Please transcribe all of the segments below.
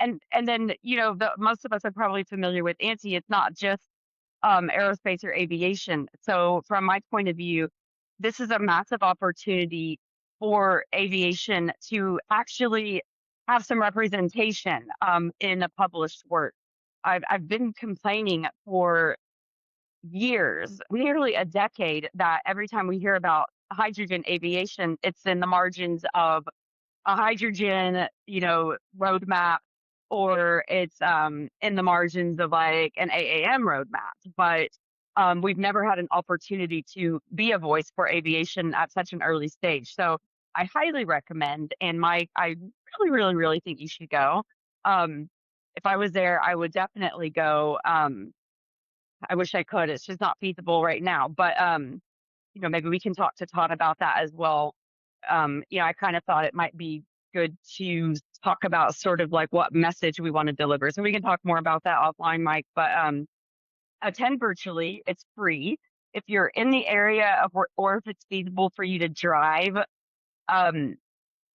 And then, most of us are probably familiar with ANSI. It's not just aerospace or aviation. So from my point of view, this is a massive opportunity for aviation to actually have some representation in a published work. I've been complaining for years, nearly a decade, that every time we hear about hydrogen aviation, it's in the margins of a hydrogen, roadmap, or it's in the margins of like an AAM roadmap. But we've never had an opportunity to be a voice for aviation at such an early stage. So I highly recommend, and I really, really, really think you should go. Um, if I was there, I would definitely go. I wish I could. It's just not feasible right now. But maybe we can talk to Todd about that as well. I kind of thought it might be good to talk about sort of like what message we want to deliver. So we can talk more about that offline, Mike. But attend virtually. It's free. If you're in the area of, or if it's feasible for you to drive, um,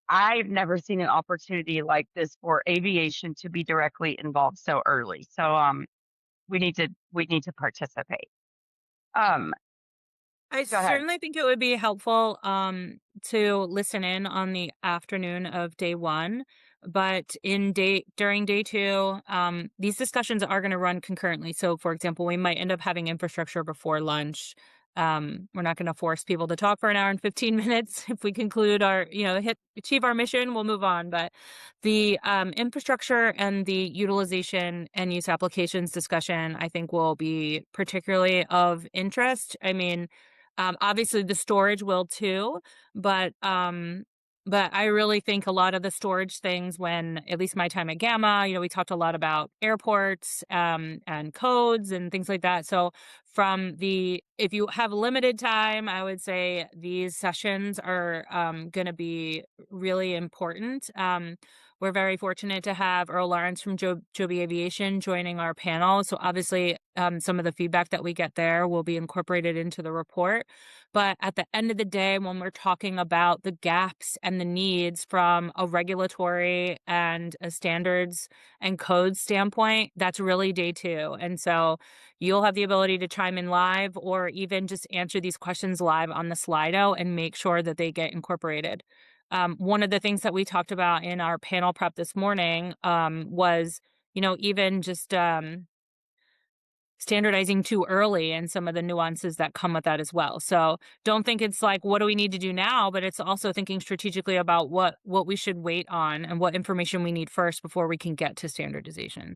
I've never seen an opportunity like this for aviation to be directly involved so early. So we need to participate. Um, I Go ahead. certainly think it would be helpful to listen in on the afternoon of day one, but in day during day two, these discussions are going to run concurrently. So, for example, we might end up having infrastructure before lunch. We're not going to force people to talk for an hour and 15 minutes. If we conclude our, achieve our mission, we'll move on. But the infrastructure and the utilization and use applications discussion, I think, will be particularly of interest. I mean, obviously the storage will too, but but I really think a lot of the storage things when at least my time at Gamma, we talked a lot about airports and codes and things like that. So if you have limited time, I would say these sessions are going to be really important. We're very fortunate to have Earl Lawrence from Joby Aviation joining our panel. So obviously, some of the feedback that we get there will be incorporated into the report. But at the end of the day, when we're talking about the gaps and the needs from a regulatory and a standards and code standpoint, that's really day two. And so you'll have the ability to chime in live or even just answer these questions live on the Slido and make sure that they get incorporated. One of the things that we talked about in our panel prep this morning was, even just standardizing too early and some of the nuances that come with that as well. So don't think it's like, what do we need to do now? But it's also thinking strategically about what we should wait on and what information we need first before we can get to standardization.